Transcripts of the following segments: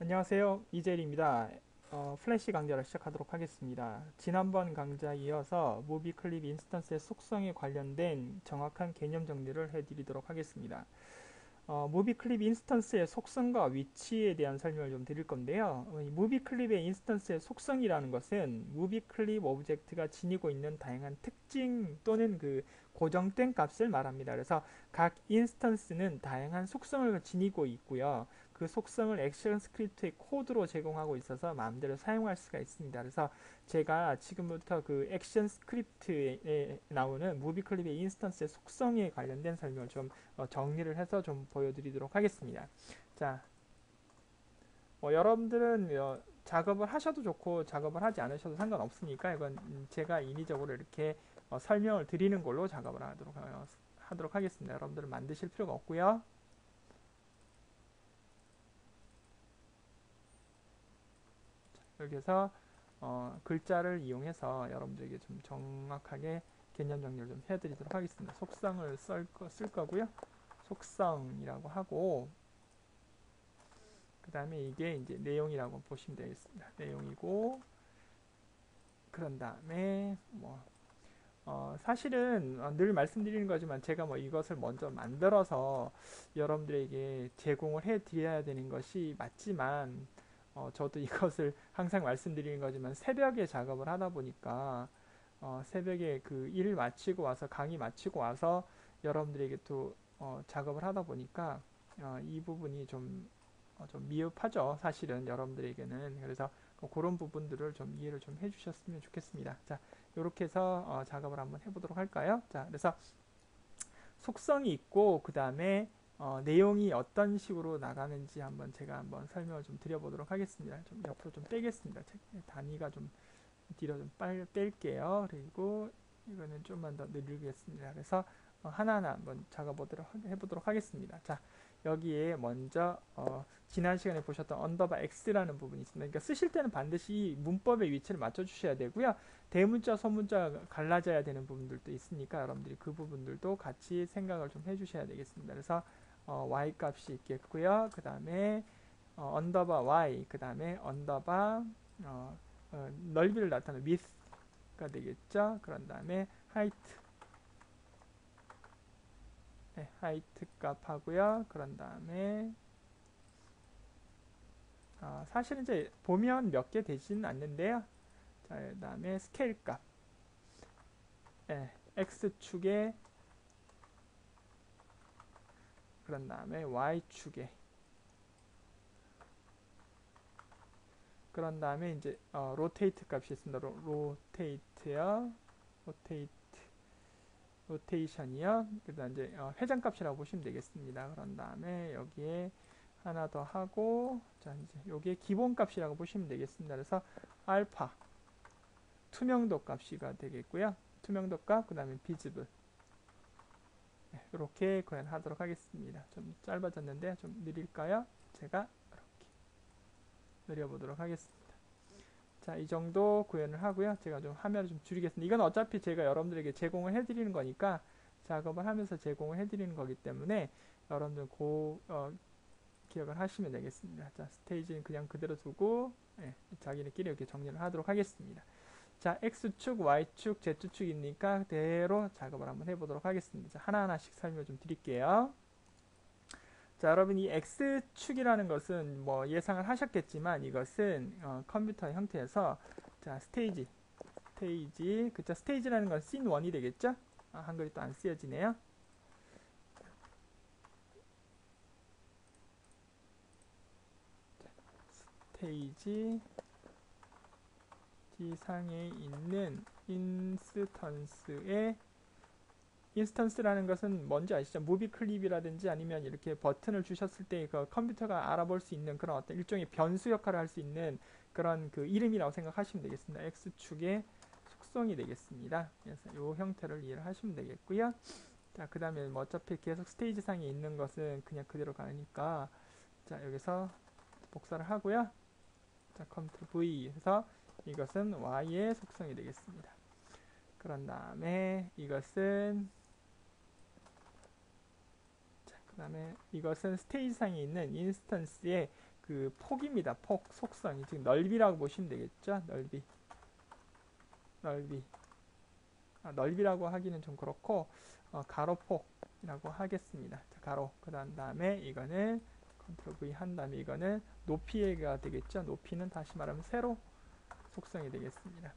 안녕하세요. 이재일입니다. 플래시 강좌를 시작하도록 하겠습니다. 지난번 강좌에 이어서 무비 클립 인스턴스의 속성에 관련된 정확한 개념 정리를 해드리도록 하겠습니다. 무비 클립 인스턴스의 속성과 위치에 대한 설명을 좀 드릴 건데요. 이 무비 클립의 인스턴스의 속성이라는 것은 무비 클립 오브젝트가 지니고 있는 다양한 특징 또는 그 고정된 값을 말합니다. 그래서 각 인스턴스는 다양한 속성을 지니고 있고요. 그 속성을 액션 스크립트의 코드로 제공하고 있어서 마음대로 사용할 수가 있습니다. 그래서 제가 지금부터 그 액션 스크립트에 나오는 무비 클립의 인스턴스의 속성에 관련된 설명을 좀 정리를 해서 좀 보여드리도록 하겠습니다. 자, 여러분들은 작업을 하셔도 좋고 작업을 하지 않으셔도 상관없으니까 이건 제가 인위적으로 이렇게 설명을 드리는 걸로 작업을 하도록 하겠습니다. 여러분들은 만드실 필요가 없고요. 여기서 글자를 이용해서 여러분들에게 좀 정확하게 개념 정리를 좀 해드리도록 하겠습니다. 속성을 쓸 거고요. 속성이라고 하고 그 다음에 이게 이제 내용이라고 보시면 되겠습니다. 내용이고 그런 다음에 사실은 늘 말씀드리는 거지만 제가 이것을 먼저 만들어서 여러분들에게 제공을 해드려야 되는 것이 맞지만 저도 이것을 항상 말씀드리는 거지만 새벽에 작업을 하다 보니까 새벽에 그 일 마치고 와서 강의 마치고 와서 여러분들에게 또 작업을 하다 보니까 이 부분이 좀 미흡하죠. 사실은 여러분들에게는. 그래서 그런 부분들을 좀 이해를 좀 해주셨으면 좋겠습니다. 자, 이렇게 해서 작업을 한번 해보도록 할까요? 자, 그래서 속성이 있고 그 다음에 내용이 어떤 식으로 나가는지 제가 한번 설명을 좀 드려보도록 하겠습니다. 좀 옆으로 좀 빼겠습니다. 단위가 좀 뒤로 좀 뺄게요. 그리고 이거는 좀만 더 늘리겠습니다. 그래서 하나하나 한번 해보도록 하겠습니다. 자, 여기에 먼저 지난 시간에 보셨던 언더바 x라는 부분이 있습니다. 그러니까 쓰실 때는 반드시 문법의 위치를 맞춰주셔야 되고요. 대문자, 소문자 갈라져야 되는 부분들도 있으니까 여러분들이 그 부분들도 같이 생각을 좀 해주셔야 되겠습니다. 그래서 y 값이 있겠고요. 그 다음에 언더바 y, 그 다음에 언더바 넓이를 나타내는 width가 되겠죠. 그런 다음에 height, 네, height 값 하고요. 그런 다음에 사실은 이제 보면 몇 개 되지는 않는데요. 자, 그 다음에 스케일 값, 네, x축에 그런 다음에 y축에 그런 다음에 이제 로테이트 값이 있습니다. 로테이트요, 로테이트, 로테이션이요. 그다음 이제 회전 값이라고 보시면 되겠습니다. 그런 다음에 여기에 하나 더 하고 자 이제 여기에 기본 값이라고 보시면 되겠습니다. 그래서 알파 투명도 값이가 되겠고요. 투명도 값 그다음에 비즈블 네, 이렇게 구현하도록 하겠습니다. 좀 짧아졌는데 좀 느릴까요? 제가 이렇게 느려보도록 하겠습니다. 자, 이 정도 구현을 하고요. 제가 좀 화면을 좀 줄이겠습니다. 이건 어차피 제가 여러분들에게 제공을 해드리는 거니까 작업을 하면서 제공을 해드리는 거기 때문에 여러분들 기억을 하시면 되겠습니다. 자, 스테이지는 그냥 그대로 두고 자기네끼리 이렇게 정리를 하도록 하겠습니다. 자, X축, Y축, Z축이니까 그대로 작업을 한번 해보도록 하겠습니다. 자, 하나하나씩 설명 좀 드릴게요. 자, 여러분 이 X축이라는 것은 예상을 하셨겠지만 이것은 컴퓨터 형태에서 자, 스테이지, 그쵸? 스테이지라는 건 씬1이 되겠죠? 한글이 또 안 쓰여지네요. 스테이지 상에 있는 인스턴스라는 것은 뭔지 아시죠? 무비 클립이라든지 아니면 이렇게 버튼을 주셨을 때 그 컴퓨터가 알아볼 수 있는 그런 어떤 일종의 변수 역할을 할 수 있는 그런 그 이름이라고 생각하시면 되겠습니다. X축의 속성이 되겠습니다. 그래서 이 형태를 이해를 하시면 되겠고요. 자, 그 다음에 어차피 계속 스테이지 상에 있는 것은 그냥 그대로 가니까 자, 여기서 복사를 하고요. 자, 컨트롤 V 해서 이것은 Y의 속성이 되겠습니다. 그런 다음에 그 다음에 이것은 스테이지상에 있는 인스턴스의 그 폭입니다. 폭, 속성이. 즉 넓이라고 보시면 되겠죠. 넓이. 넓이라고 하기는 좀 그렇고 가로폭이라고 하겠습니다. 자, 가로. 그 다음에 이거는 컨트롤 V 한 다음에 이거는 높이가 되겠죠. 높이는 다시 말하면 세로 속성이 되겠습니다.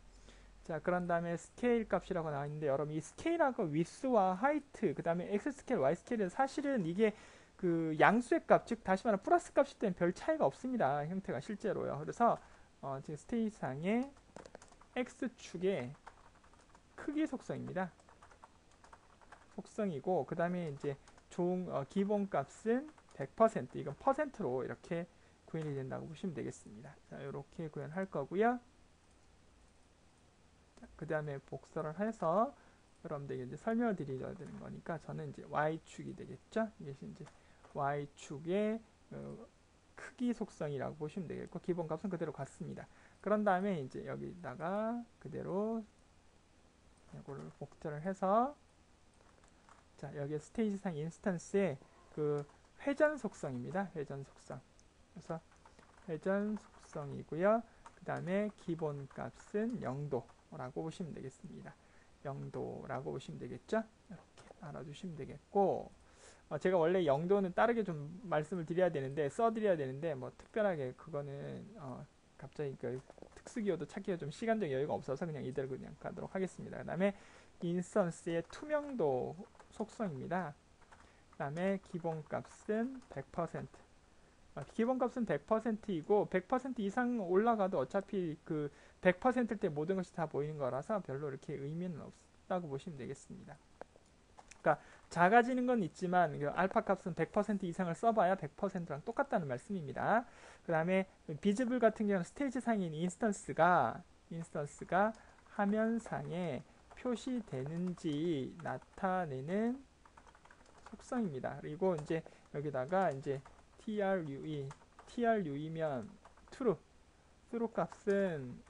자, 그런 다음에 스케일 값이라고 나와 있는데 여러분 이 스케일하고 위스와 하이트 그 다음에 X 스케일, Y 스케일은 사실은 이게 그 양수의 값, 즉 다시 말하면 플러스 값일 때는 별 차이가 없습니다. 형태가 실제로요. 그래서 지금 스테이지상의 X축의 크기 속성입니다. 속성이고 그 다음에 이제 기본 값은 100%, 이건 퍼센트로 이렇게 구현이 된다고 보시면 되겠습니다. 자, 이렇게 구현할 거고요. 그 다음에 복사를 해서 여러분들에게 이제 설명을 드려야 되는 거니까 저는 이제 Y축이 되겠죠. 이게 이제 Y축의 크기 속성이라고 보시면 되겠고 기본 값은 그대로 같습니다. 그런 다음에 이제 여기다가 그대로 이거를 복제를 해서 자, 여기 스테이지상 인스턴스의 그 회전 속성입니다. 회전 속성. 그래서 회전 속성이고요. 그 다음에 기본 값은 0도라고 보시면 되겠습니다. 0도라고 보시면 되겠죠? 이렇게 알아주시면 되겠고 제가 원래 0도는 따르게 좀 말씀을 드려야 되는데 써드려야 되는데 뭐 특별하게 그거는 갑자기 그 특수기호도 찾기가 좀 시간적 여유가 없어서 그냥 이대로 그냥 가도록 하겠습니다. 그 다음에 인스턴스의 투명도 속성입니다. 그 다음에 기본값은 100%. 기본값은 100%이고 100% 이상 올라가도 어차피 그 100%일 때 모든 것이 다 보이는 거라서 별로 이렇게 의미는 없다고 보시면 되겠습니다. 그러니까 작아지는 건 있지만 그 알파 값은 100% 이상을 써봐야 100%랑 똑같다는 말씀입니다. 그 다음에 비즈블 같은 경우는 스테이지 상인 인스턴스가 화면상에 표시되는지 나타내는 속성입니다. 그리고 이제 여기다가 이제 true면 true 값은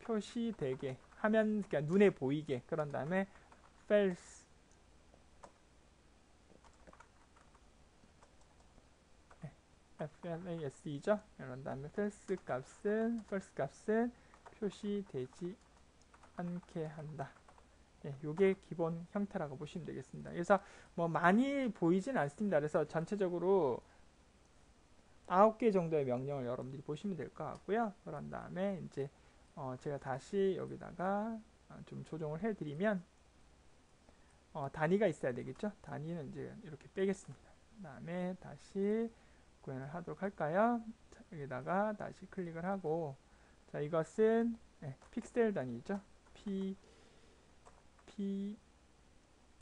표시되게 화면 그러니까 눈에 보이게 그런 다음에 false FLASE죠. 그런 다음에 false 값은 표시되지 않게 한다. 요게 기본 형태라고 보시면 되겠습니다. 그래서 뭐 많이 보이진 않습니다. 그래서 전체적으로 9개 정도의 명령을 여러분들이 보시면 될 것 같고요. 그런 다음에 이제 제가 다시 여기다가 좀 조정을 해드리면 단위가 있어야 되겠죠. 단위는 이제 이렇게 빼겠습니다. 그 다음에 다시 구현을 하도록 할까요? 자, 여기다가 다시 클릭을 하고 자 이것은 픽셀 단위죠.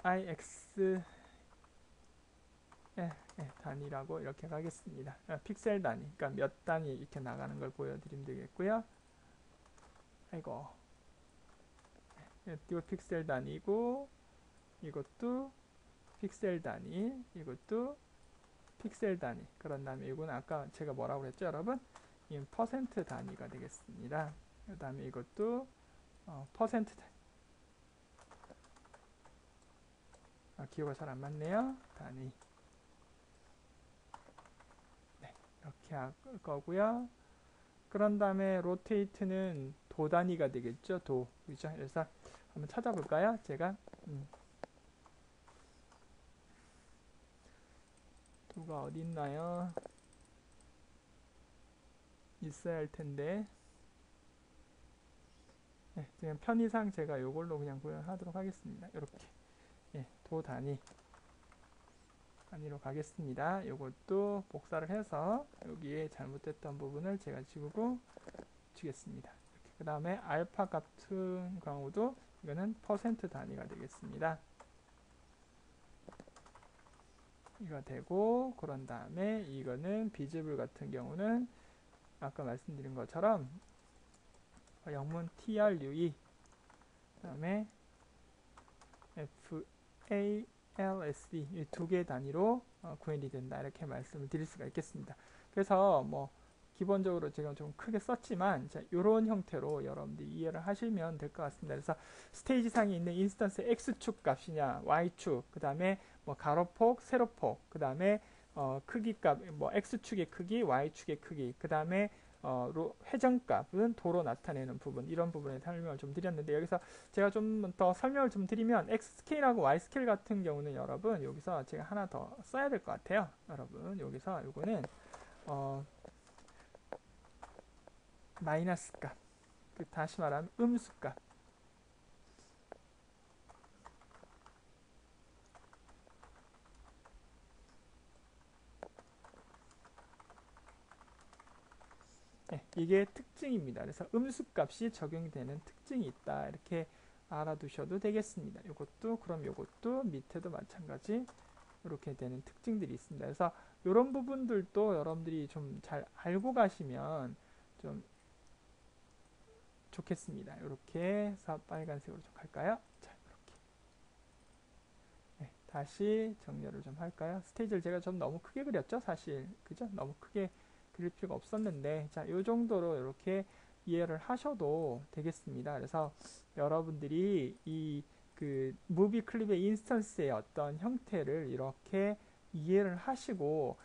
PIX 단위라고 이렇게 가겠습니다. 픽셀 단위, 그러니까 몇 단위 이렇게 나가는 걸 보여드리면 되겠고요. 아이고, 이거 픽셀 단위고 이것도 픽셀 단위, 이것도 픽셀 단위. 그런 다음에 이거는 아까 제가 뭐라고 그랬죠, 여러분? 이건 퍼센트 단위가 되겠습니다. 그 다음에 이것도 퍼센트 단위. 기호가 잘 안 맞네요. 단위. 네, 이렇게 할 거고요. 그런 다음에 로테이트는 도 단위가 되겠죠. 도. 그죠? 그래서 한번 찾아볼까요? 제가 도가 어디 있나요? 있어야 할 텐데. 네, 그냥 편의상 제가 이걸로 그냥 구현하도록 하겠습니다. 이렇게. 도 단위로 가겠습니다. 이것도 복사를 해서 여기에 잘못됐던 부분을 제가 지우고 주겠습니다. 그 다음에 알파 같은 경우도 이거는 퍼센트 단위가 되겠습니다. 이거 되고 그런 다음에 이거는 비즈블 같은 경우는 아까 말씀드린 것처럼 영문 true 그 다음에 FALSE 이 두 개 단위로 구현이 된다 이렇게 말씀을 드릴 수가 있겠습니다. 그래서 뭐 기본적으로 제가 좀 크게 썼지만 이런 형태로 여러분들이 이해를 하시면 될 것 같습니다. 그래서 스테이지 상에 있는 인스턴스 X축 값이냐 Y축 그 다음에 뭐 가로폭, 세로폭 그 다음에 크기값, 뭐 x축의 크기, y축의 크기, 그 다음에 회전값은 도로 나타내는 부분, 이런 부분에 설명을 좀 드렸는데, 여기서 제가 좀 더 설명을 좀 드리면 x 스케일하고 y 스케일 같은 경우는 여러분 여기서 제가 하나 더 써야 될 것 같아요. 여러분 여기서 요거는 마이너스 값, 다시 말하면 음수 값, 네, 이게 특징입니다. 그래서 음수 값이 적용되는 특징이 있다, 이렇게 알아두셔도 되겠습니다. 요것도, 그럼 요것도 밑에도 마찬가지 이렇게 되는 특징들이 있습니다. 그래서 이런 부분들도 여러분들이 좀 잘 알고 가시면 좀 좋겠습니다. 이렇게 해서 빨간색으로 좀 갈까요? 자, 이렇게. 네, 다시 정렬을 좀 할까요? 스테이지를 제가 좀 너무 크게 그렸죠? 사실. 그죠? 너무 크게 그릴 필요가 없었는데, 자, 요 정도로 이렇게 이해를 하셔도 되겠습니다. 그래서 여러분들이 이 무비 클립의 인스턴스의 어떤 형태를 이렇게 이해를 하시고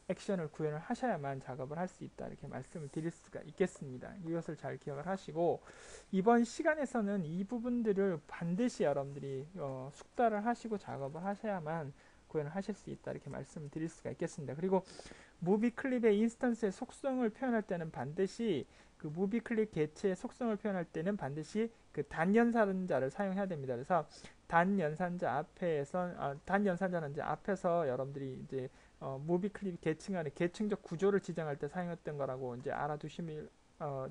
액션을 구현을 하셔야만 작업을 할 수 있다, 이렇게 말씀을 드릴 수가 있겠습니다. 이것을 잘 기억을 하시고, 이번 시간에서는 이 부분들을 반드시 여러분들이 숙달을 하시고 작업을 하셔야만 구현을 하실 수 있다, 이렇게 말씀을 드릴 수가 있겠습니다. 그리고 무비 클립의 인스턴스의 속성을 표현할 때는 반드시 그 무비 클립 개체의 속성을 표현할 때는 반드시 그 단연산자를 사용해야 됩니다. 그래서 단연산자 앞에서 단연산자는 이제 앞에서 여러분들이 이제 무비 클립 계층 안에 계층적 구조를 지정할 때 사용했던 거라고 이제 알아두시면,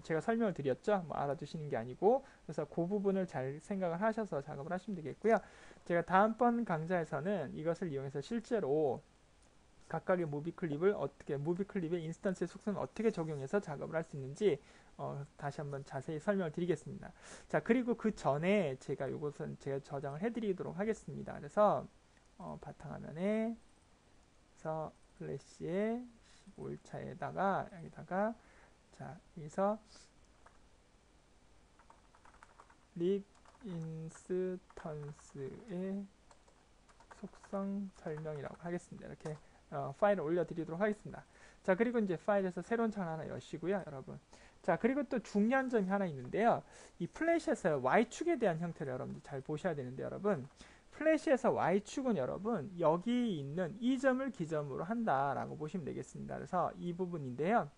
제가 설명을 드렸죠. 뭐 알아두시는 게 아니고, 그래서 그 부분을 잘 생각을 하셔서 작업을 하시면 되겠고요. 제가 다음번 강좌에서는 이것을 이용해서 실제로 각각의 무비 클립의 인스턴스의 속성을 어떻게 적용해서 작업을 할 수 있는지 다시 한번 자세히 설명을 드리겠습니다. 자, 그리고 그 전에 제가 이것은 제가 저장을 해드리도록 하겠습니다. 그래서 바탕화면에 서 플래시의 15일차에다가 여기다가, 자, 여기서 립 인스턴스의 속성 설명이라고 하겠습니다. 이렇게 파일을 올려드리도록 하겠습니다. 자, 그리고 이제 파일에서 새로운 창을 하나 여시고요, 여러분. 자, 그리고 또 중요한 점이 하나 있는데요. 이 플래시에서 Y축에 대한 형태를 여러분들 잘 보셔야 되는데, 여러분, 플래시에서 Y축은 여러분 여기 있는 이 점을 기점으로 한다라고 보시면 되겠습니다. 그래서 이 부분인데요.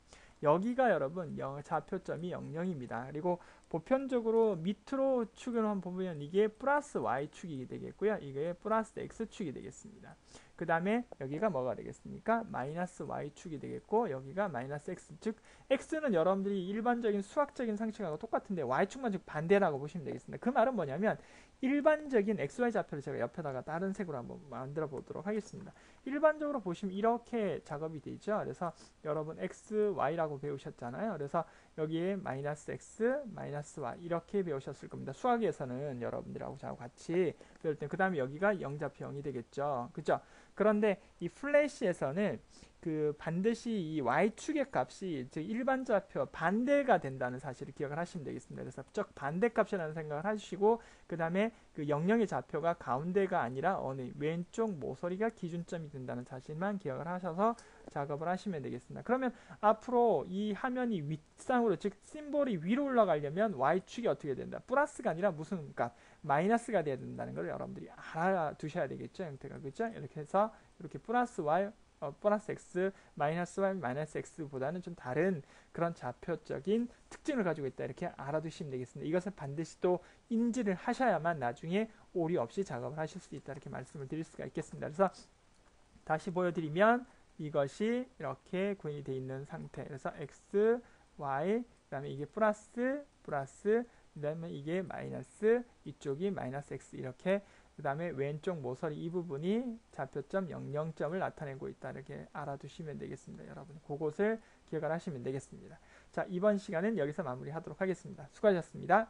여기가 여러분 좌표점이 00입니다. 그리고 보편적으로 밑으로 축을 한번 보면 이게 플러스 Y축이 되겠고요. 이게 플러스 X축이 되겠습니다. 그 다음에 여기가 뭐가 되겠습니까? 마이너스 Y축이 되겠고, 여기가 마이너스 X, 즉 X는 여러분들이 일반적인 수학적인 상식하고 똑같은데 Y축만 즉 반대라고 보시면 되겠습니다. 그 말은 뭐냐면 일반적인 XY 좌표를 제가 옆에다가 다른 색으로 한번 만들어 보도록 하겠습니다. 일반적으로 보시면 이렇게 작업이 되죠. 그래서 여러분 XY라고 배우셨잖아요. 그래서 여기에 마이너스 X, 마이너스 Y 이렇게 배우셨을 겁니다. 수학에서는 여러분들하고 저하고 같이 배울 때, 그 다음에 여기가 0좌표 0이 되겠죠. 그죠? 그런데 이 플래시에서는 반드시 이 y축의 값이 즉 일반 좌표 반대가 된다는 사실을 기억을 하시면 되겠습니다. 그래서 적 반대값이라는 생각을 하시고, 그 다음에 00의 좌표가 가운데가 아니라 어느 왼쪽 모서리가 기준점이 된다는 사실만 기억을 하셔서 작업을 하시면 되겠습니다. 그러면 앞으로 이 화면이 윗상으로, 즉 심볼이 위로 올라가려면 y축이 어떻게 된다? 플러스가 아니라 무슨 값? 마이너스가 돼야 된다는 걸 여러분들이 알아두셔야 되겠죠, 형태가. 그죠? 이렇게 해서 이렇게 플러스 y, 플러스 x, 마이너스 y, 마이너스 x보다는 좀 다른 그런 좌표적인 특징을 가지고 있다, 이렇게 알아두시면 되겠습니다. 이것을 반드시 또 인지를 하셔야만 나중에 오류 없이 작업을 하실 수 있다, 이렇게 말씀을 드릴 수가 있겠습니다. 그래서 다시 보여드리면 이것이 이렇게 구현이 되어 있는 상태. 그래서 x, y, 그 다음에 이게 플러스, 그 다음에 이게 마이너스, 이쪽이 마이너스 x, 이렇게, 그 다음에 왼쪽 모서리 이 부분이 좌표점 00점을 나타내고 있다, 이렇게 알아두시면 되겠습니다. 여러분 그것을 기억을 하시면 되겠습니다. 자, 이번 시간은 여기서 마무리하도록 하겠습니다. 수고하셨습니다.